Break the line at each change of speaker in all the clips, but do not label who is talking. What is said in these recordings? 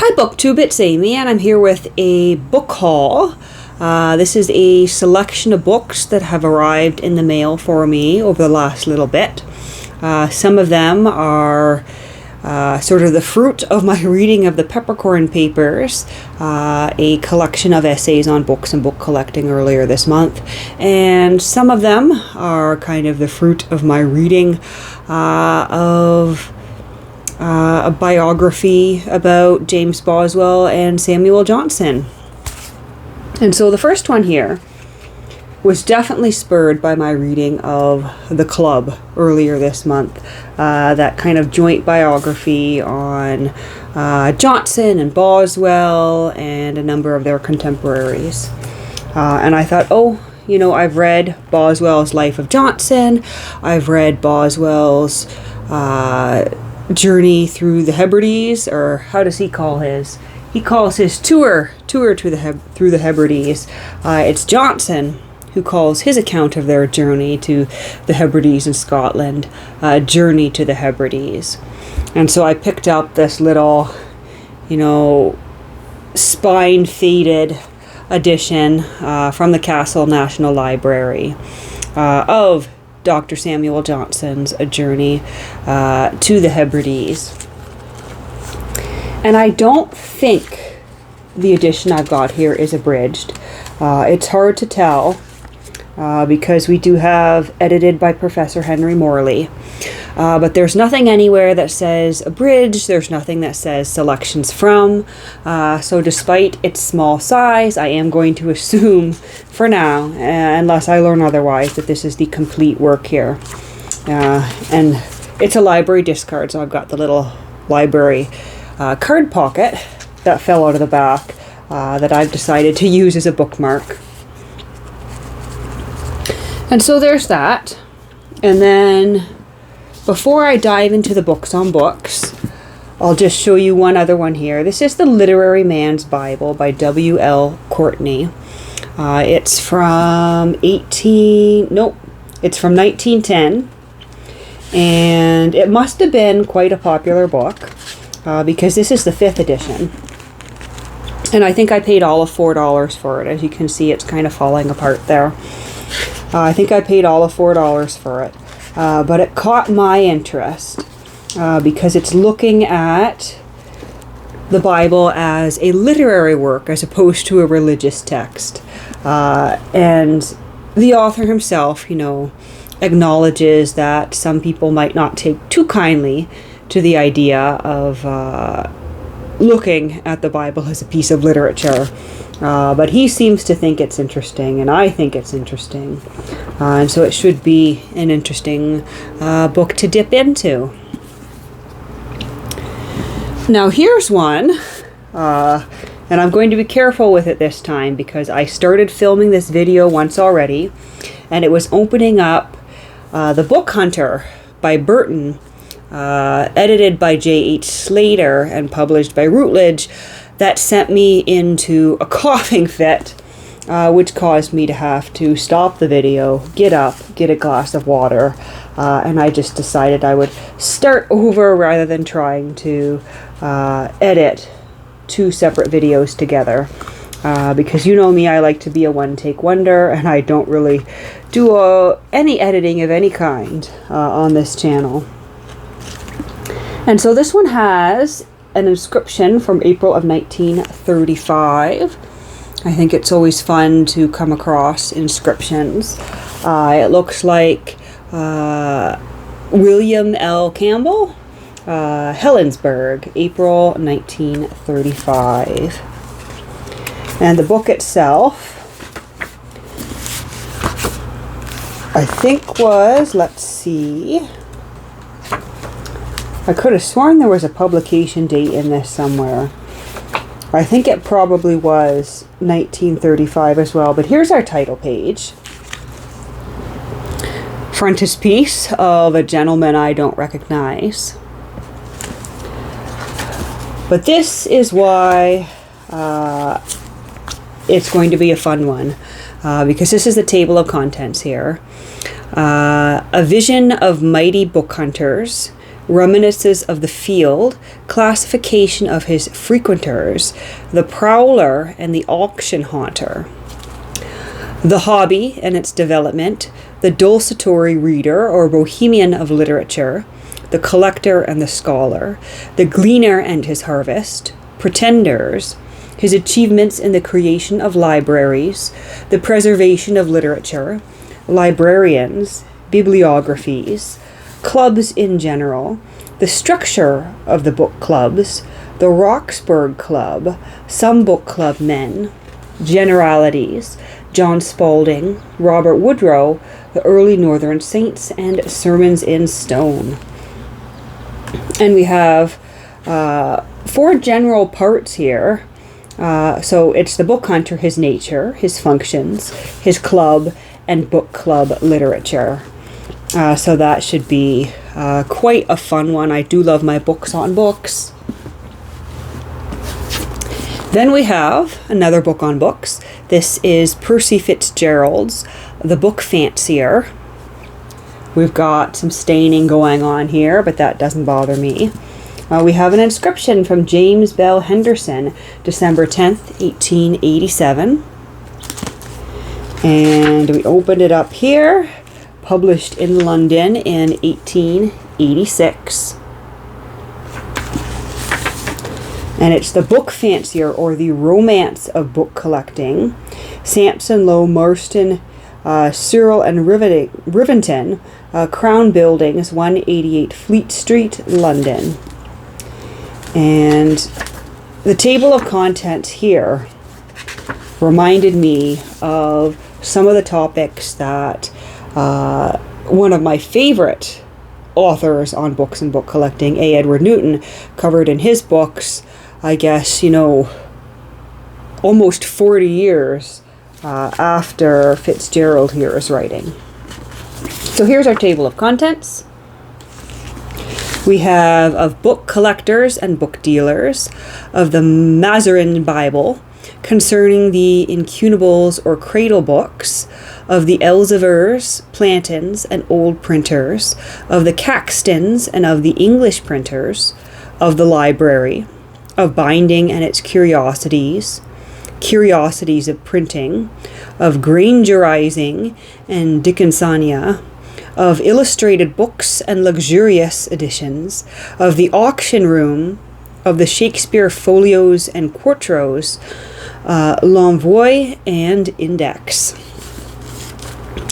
Hi BookTube, it's Amy and I'm here with a book haul. This is a selection of books that have arrived in the mail for me over the last little bit. Some of them are sort of the fruit of my reading of the Peppercorn Papers, a collection of essays on books and book collecting earlier this month. And some of them are kind of the fruit of my reading of a biography about James Boswell and Samuel Johnson. And so the first one here was definitely spurred by my reading of The Club earlier this month. That kind of joint biography on Johnson and Boswell and a number of their contemporaries. And I thought, I've read Boswell's Life of Johnson. I've read Boswell's journey through the Hebrides, or how does he call his? He calls his tour through the Hebrides. It's Johnson who calls his account of their journey to the Hebrides in Scotland, Journey to the Hebrides. And so I picked up this little, spine-faded edition from the Counsel National Library of Dr. Samuel Johnson's A Journey to the Hebrides. And I don't think the edition I've got here is abridged. It's hard to tell because we do have edited by Professor Henry Morley. But there's nothing anywhere that says abridged. There's nothing that says selections from. So despite its small size, I am going to assume for now, unless I learn otherwise, that this is the complete work here. And it's a library discard, so I've got the little library card pocket that fell out of the back that I've decided to use as a bookmark. And so there's that. And then before I dive into the books on books, I'll just show you one other one here. This is The Literary Man's Bible by W.L. Courtney. It's from 1910. And it must have been quite a popular book because this is the 5th edition. And I think I paid all of $4 for it. As you can see, it's kind of falling apart there. I think I paid all of $4 for it. But it caught my interest because it's looking at the Bible as a literary work as opposed to a religious text. And the author himself, acknowledges that some people might not take too kindly to the idea of looking at the Bible as a piece of literature. But he seems to think it's interesting, and I think it's interesting. And so it should be an interesting book to dip into. Now here's one, and I'm going to be careful with it this time because I started filming this video once already, and it was opening up The Book Hunter by Burton, edited by J.H. Slater and published by Routledge, that sent me into a coughing fit, which caused me to have to stop the video, get up, get a glass of water, and I just decided I would start over rather than trying to edit 2 separate videos together. Because you know me, I like to be a one-take wonder, and I don't really do any editing of any kind on this channel. And so this one has an inscription from April of 1935. I think it's always fun to come across inscriptions. It looks like William L. Campbell, Helensburgh, April 1935. And the book itself, I think was, let's see, I could have sworn there was a publication date in this somewhere. I think it probably was 1935 as well, but here's our title page. Frontispiece of a gentleman I don't recognize. But this is why it's going to be a fun one, because this is the table of contents here. A vision of mighty book hunters Reminiscences of the Field, Classification of his Frequenters, The Prowler and the Auction Haunter. The Hobby and its Development, The Desultory Reader or Bohemian of Literature, The Collector and the Scholar, The Gleaner and his Harvest, Pretenders, His Achievements in the Creation of Libraries, The Preservation of Literature, Librarians, Bibliographies, Clubs in general, the structure of the book clubs, the Roxburgh Club, some book club men, generalities, John Spalding, Robert Woodrow, the early Northern Saints, and Sermons in Stone. And we have 4 general parts here. So it's the book hunter, his nature, his functions, his club, and book club literature. So that should be quite a fun one. I do love my books on books. Then we have another book on books. This is Percy Fitzgerald's The Book Fancier. We've got some staining going on here, but that doesn't bother me. We have an inscription from James Bell Henderson, December 10th, 1887. And we opened it up here. Published in London in 1886. And it's The Book Fancier, or The Romance of Book Collecting. Sampson Low Marston, Cyril and Rivington, Crown Buildings, 188 Fleet Street, London. And the table of contents here reminded me of some of the topics that one of my favorite authors on books and book collecting, A. Edward Newton, covered in his books, I guess, almost 40 years after Fitzgerald here is writing. So here's our table of contents. We have of book collectors and book dealers, of the Mazarin Bible, concerning the incunables or cradle books, of the Elzevers, Plantons, and old printers, of the Caxtons and of the English printers, of the library, of binding and its curiosities, curiosities of printing, of Grangerizing and Dickinsonia, of illustrated books and luxurious editions, of the auction room, of the Shakespeare folios and quartos, L'Envoi and Index.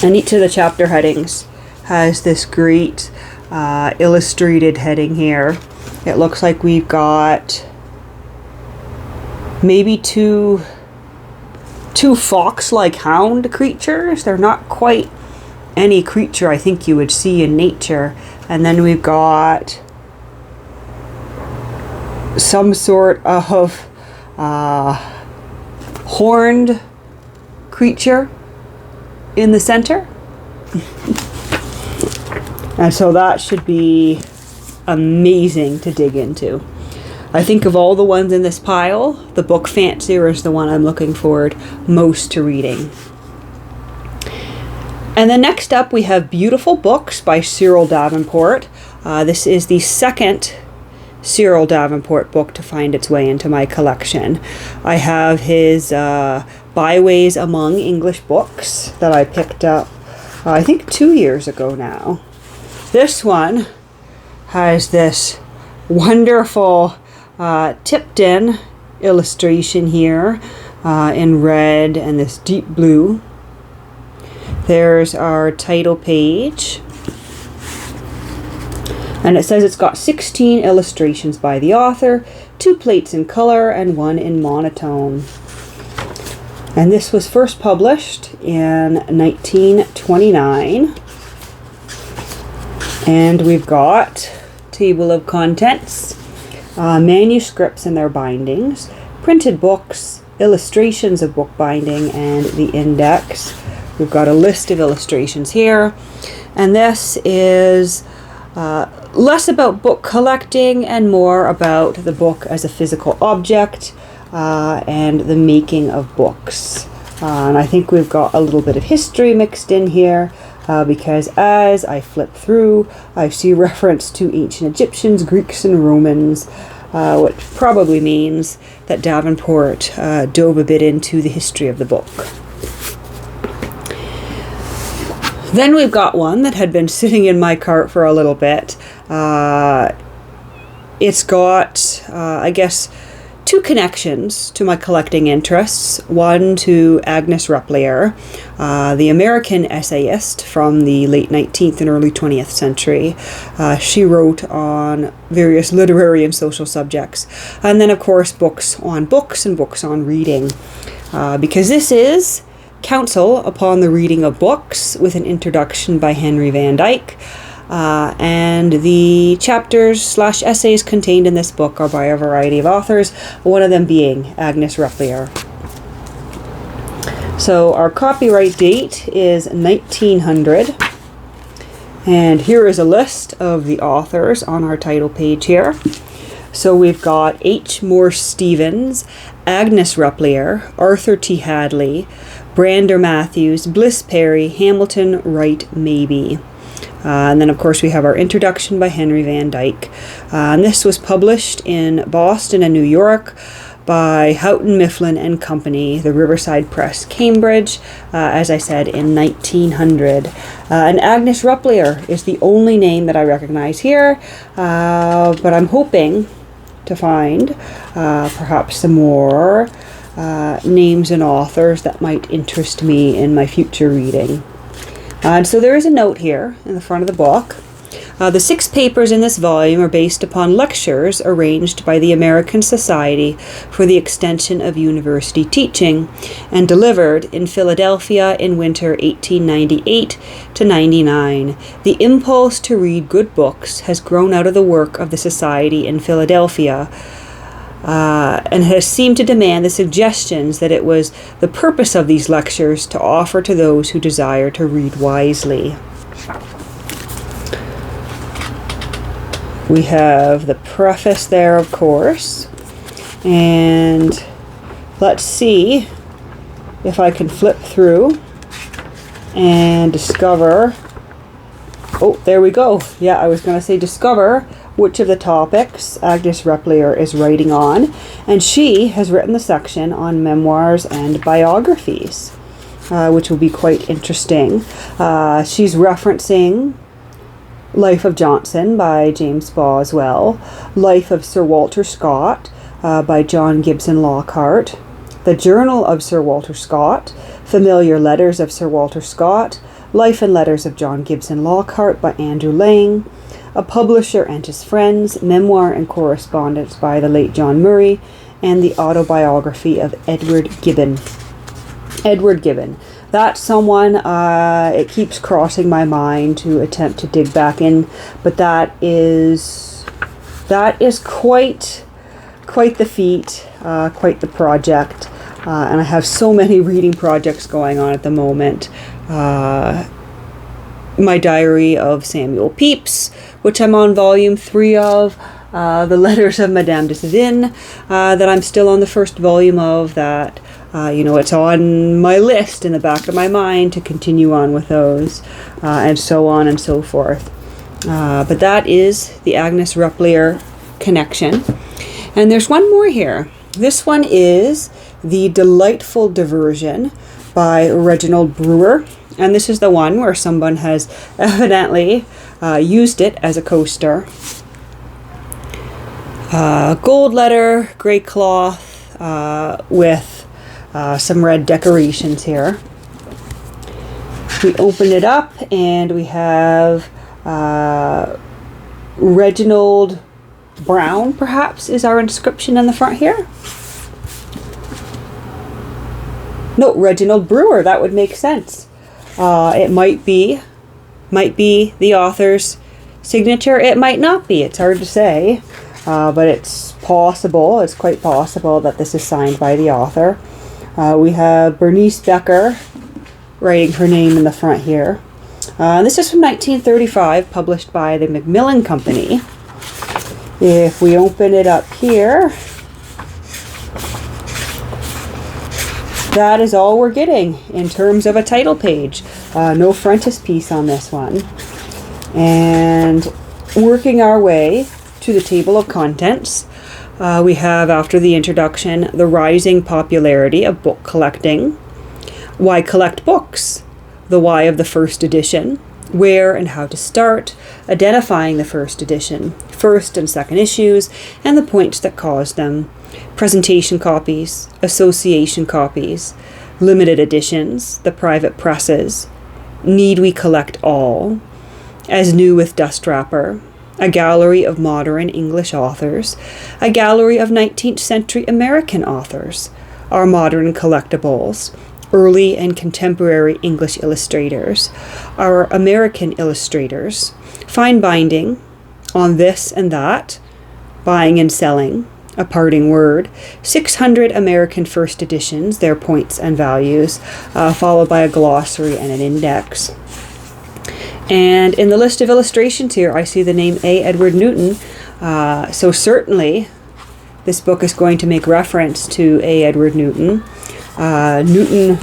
And each of the chapter headings has this great illustrated heading here. It looks like we've got maybe two fox-like hound creatures. They're not quite any creature I think you would see in nature. And then we've got some sort of horned creature in the center. And so that should be amazing to dig into. I think of all the ones in this pile, The Book Fancier is the one I'm looking forward most to reading. And then next up we have Beautiful Books by Cyril Davenport. This is the second Cyril Davenport book to find its way into my collection. I have his Byways Among English Books that I picked up, I think 2 years ago now. This one has this wonderful tipped-in illustration here in red and this deep blue. There's our title page. And it says it's got 16 illustrations by the author, 2 plates in color and 1 in monotone. And this was first published in 1929. And we've got table of contents, manuscripts and their bindings, printed books, illustrations of book binding, and the index. We've got a list of illustrations here. And this is less about book collecting and more about the book as a physical object and the making of books. And I think we've got a little bit of history mixed in here. because as I flip through, I see reference to ancient Egyptians, Greeks, and Romans, which probably means that Davenport dove a bit into the history of the book. Then we've got one that had been sitting in my cart for a little bit. It's got, I guess, two connections to my collecting interests. One to Agnes Repplier, the American essayist from the late 19th and early 20th century. She wrote on various literary and social subjects. And then, of course, books on books and books on reading. Because this is Counsel upon the Reading of Books, with an introduction by Henry Van Dyke. And the chapters / essays contained in this book are by a variety of authors, one of them being Agnes Repplier. So our copyright date is 1900, and here is a list of the authors on our title page here. So we've got H. Morse Stevens, Agnes Repplier, Arthur T. Hadley, Brander Matthews, Bliss Perry, Hamilton Wright Mabie. And then, of course, we have our introduction by Henry Van Dyke. And this was published in Boston and New York by Houghton Mifflin and Company, the Riverside Press, Cambridge, as I said, in 1900. And Agnes Repplier is the only name that I recognize here, but I'm hoping to find perhaps some more names and authors that might interest me in my future reading. And so there is a note here in the front of the book. The 6 papers in this volume are based upon lectures arranged by the American Society for the Extension of University Teaching and delivered in Philadelphia in winter 1898 to 99. The impulse to read good books has grown out of the work of the Society in Philadelphia, and has seemed to demand the suggestions that it was the purpose of these lectures to offer to those who desire to read wisely. We have the preface there, of course, and let's see if I can flip through and discover, oh, there we go. Yeah, I was going to say discover which of the topics Agnes Repplier is writing on, and she has written the section on memoirs and biographies, which will be quite interesting. She's referencing Life of Johnson by James Boswell, Life of Sir Walter Scott by John Gibson Lockhart, The Journal of Sir Walter Scott, Familiar Letters of Sir Walter Scott, Life and Letters of John Gibson Lockhart by Andrew Lang, A Publisher and His Friends, Memoir and Correspondence by the late John Murray, and the autobiography of Edward Gibbon. Edward Gibbon. That's someone it keeps crossing my mind to attempt to dig back in, but that is quite the feat, quite the project, and I have so many reading projects going on at the moment. My Diary of Samuel Pepys, which I'm on volume 3 of, the Letters of Madame de Sévigné, that I'm still on the first volume of, that it's on my list in the back of my mind to continue on with those, and so on and so forth. But that is the Agnes Repplier connection. And there's one more here. This one is The Delightful Diversion by Reginald Brewer. And this is the one where someone has evidently used it as a coaster. Gold letter, grey cloth, with some red decorations here. We open it up and we have Reginald Brown, perhaps, is our inscription in the front here. No, Reginald Brewer, that would make sense. It might be the author's signature. It might not be. It's hard to say, but it's possible. It's quite possible that this is signed by the author. We have Bernice Becker writing her name in the front here. This is from 1935, published by the Macmillan Company. If we open it up here, that is all we're getting in terms of a title page. No frontispiece on this one. And working our way to the table of contents, we have, after the introduction, the rising popularity of book collecting. Why collect books? The why of the first edition. Where and how to start, identifying the first edition, first and second issues, and the points that caused them, presentation copies, association copies, limited editions, the private presses, need we collect all, as new with dust wrapper, a gallery of modern English authors, a gallery of 19th century American authors, our modern collectibles, early and contemporary English illustrators, our American illustrators, fine binding, on this and that, buying and selling, a parting word, 600 American first editions, their points and values, followed by a glossary and an index. And in the list of illustrations here, I see the name A. Edward Newton, so certainly this book is going to make reference to A. Edward Newton. Newton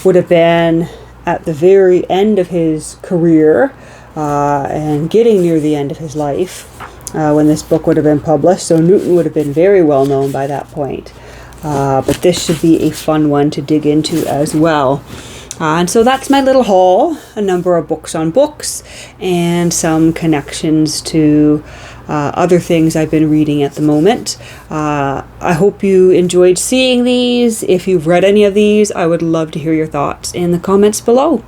would have been at the very end of his career and getting near the end of his life when this book would have been published. So Newton would have been very well known by that point. But this should be a fun one to dig into as well. And so that's my little haul, a number of books on books and some connections to other things I've been reading at the moment. I hope you enjoyed seeing these. If you've read any of these, I would love to hear your thoughts in the comments below.